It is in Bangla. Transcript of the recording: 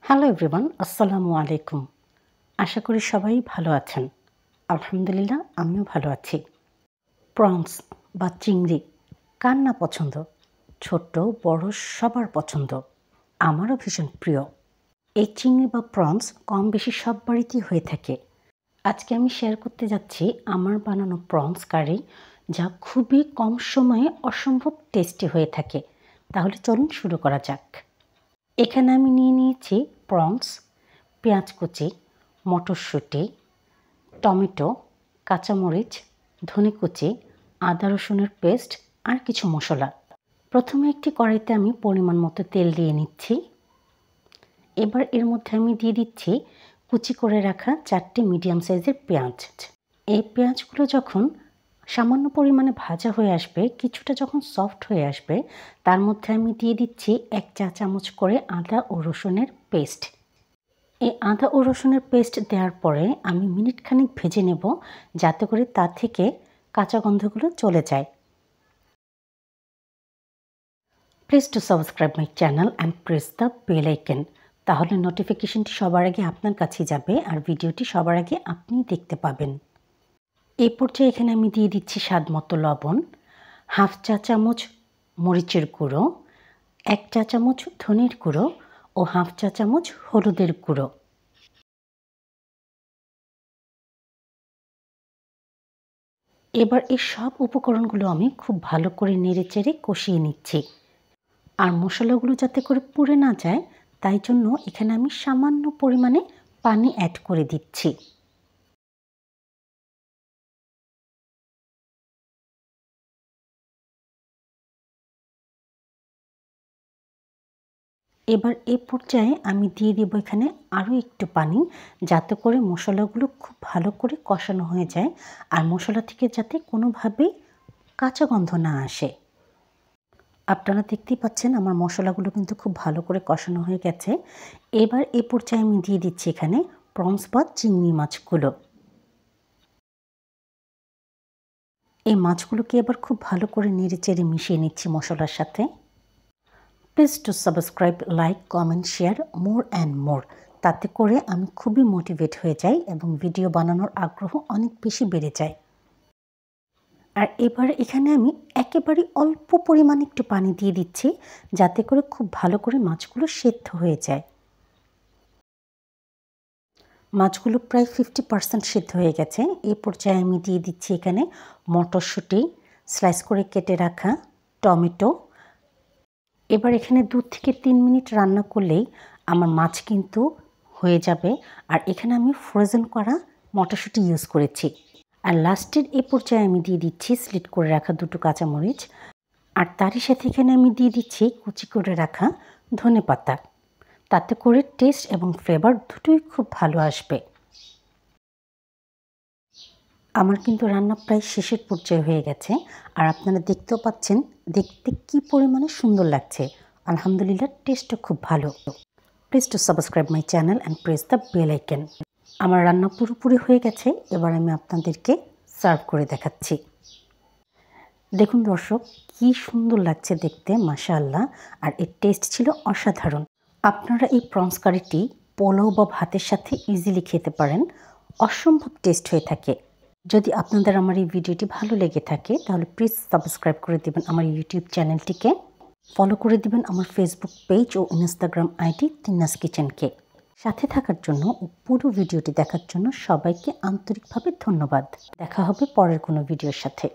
হ্যালো এভরিওয়ান, আসসালামু আলাইকুম। আশা করি সবাই ভালো আছেন। আলহামদুলিল্লাহ, আমিও ভালো আছি। প্রনস বা চিংড়ি কার না পছন্দ? ছোট বড় সবার পছন্দ, আমারও ভীষণ প্রিয়। এই চিংড়ি বা প্রনস কম বেশি সব বাড়িতেই হয়ে থাকে। আজকে আমি শেয়ার করতে যাচ্ছি আমার বানানো প্রনস কারি, যা খুবই কম সময়ে অসম্ভব টেস্টি হয়ে থাকে। তাহলে চলুন শুরু করা যাক। এখানে আমি নিয়ে নিয়েছি প্রনস, পেঁয়াজ কুচি, মটরশুঁটি, টমেটো, কাঁচামরিচ, ধনে কুচি, আদা রসুনের পেস্ট আর কিছু মশলা। প্রথমে একটি কড়াইতে আমি পরিমাণ মতো তেল দিয়ে নিচ্ছি। এবার এর মধ্যে আমি দিয়ে দিচ্ছি কুচি করে রাখা 4টি মিডিয়াম সাইজের পেঁয়াজ। এই পেঁয়াজগুলো যখন সামান্য পরিমাণে ভাজা হয়ে আসবে, কিছুটা যখন সফট হয়ে আসবে, তার মধ্যে আমি দিয়ে দিচ্ছি 1 চা চামচ করে আদা ও রসুনের পেস্ট। এই আদা ও রসুনের পেস্ট দেওয়ার পরে আমি মিনিটখানেক ভেজে নেব, যাতে করে তা থেকে কাঁচা গন্ধগুলো চলে যায়। Please to subscribe my channel and press the bell icon. তাহলে নোটিফিকেশনটি সবার আগে আপনার কাছে যাবে আর ভিডিওটি সবার আগে আপনি দেখতে পাবেন। এই পর্যায়ে এখানে আমি দিয়ে দিচ্ছি স্বাদ মতো লবণ, 1/2 চা চামচ মরিচের গুঁড়ো, 1 চা চামচ ধনের গুঁড়ো ও 1/2 চা চামচ হলুদের গুঁড়ো। এবার এই সব উপকরণগুলো আমি খুব ভালো করে নেড়েচেড়ে কষিয়ে নিচ্ছি। আর মশলাগুলো যাতে করে পুড়ে না যায়, তাই জন্য এখানে আমি সামান্য পরিমাণে পানি অ্যাড করে দিচ্ছি। এবার এই পর্যায়ে আমি দিয়ে দেব এখানে আরও একটু পানি, যাতে করে মশলাগুলো খুব ভালো করে কষানো হয়ে যায় আর মশলা থেকে যাতে কোনোভাবেই কাঁচা গন্ধ না আসে। আপনারা দেখতেই পাচ্ছেন আমার মশলাগুলো কিন্তু খুব ভালো করে কষানো হয়ে গেছে। এবার এই পর্যায়ে আমি দিয়ে দিচ্ছি এখানে প্রনস বা চিংড়ি মাছগুলো। এই মাছগুলোকে এবার খুব ভালো করে নেড়েচেড়ে মিশিয়ে নিচ্ছি মশলার সাথে। Please to subscribe, like, comment, share more and more. তাতে করে আমি খুবই মোটিভেট হয়ে যাই এবং ভিডিও বানানোর আগ্রহ অনেক বেশি বেড়ে যায়। আর এবার এখানে আমি একেবারে অল্প পরিমাণে একটু পানি দিয়ে দিচ্ছি, যাতে করে খুব ভালো করে মাছগুলো সেদ্ধ হয়ে যায়। মাছগুলো প্রায় 50% সেদ্ধ হয়ে গেছে। এই পর্যায়ে আমি দিয়ে দিচ্ছি এখানে মটরশুঁটি, স্লাইস করে কেটে রাখা টমেটো। এবার এখানে 2 থেকে 3 মিনিট রান্না করলেই আমার মাছ কিন্তু হয়ে যাবে। আর এখানে আমি ফ্রোজেন করা মটরশুঁটি ইউজ করেছি। আর লাস্টের এই পর্যায়ে আমি দিয়ে দিচ্ছি স্লিট করে রাখা 2টো কাঁচামরিচ। আর তারই সাথে এখানে আমি দিয়ে দিচ্ছি কুচি করে রাখা ধনেপাতা। তাতে করে টেস্ট এবং ফ্লেভার দুটোই খুব ভালো আসবে। আমার কিন্তু রান্না প্রায় শেষের পর্যায়ে হয়ে গেছে। আর আপনারা দেখতেও পাচ্ছেন দেখতে কি পরিমাণে সুন্দর লাগছে। আলহামদুলিল্লাহ, টেস্টও খুব ভালো। Please to subscribe my channel and press the bell icon. আমার রান্না পুরোপুরি হয়ে গেছে। এবার আমি আপনাদেরকে সার্ভ করে দেখাচ্ছি। দেখুন দর্শক, কি সুন্দর লাগছে দেখতে, মাশাআল্লাহ। আর এর টেস্ট ছিল অসাধারণ। আপনারা এই প্রনস কারিটি পোলাও বা ভাতের সাথে ইজিলি খেতে পারেন, অসম্ভব টেস্ট হয়ে থাকে। যদি আপনাদের আমার এই ভিডিওটি ভালো লেগে থাকে, তাহলে প্লিজ সাবস্ক্রাইব করে দেবেন আমার ইউটিউব চ্যানেলটিকে, ফলো করে দেবেন আমার ফেসবুক পেজ ও ইনস্টাগ্রাম আইডি তিন্নাস কিচেনকে। সাথে থাকার জন্য ও পুরো ভিডিওটি দেখার জন্য সবাইকে আন্তরিকভাবে ধন্যবাদ। দেখা হবে পরের কোনো ভিডিওর সাথে।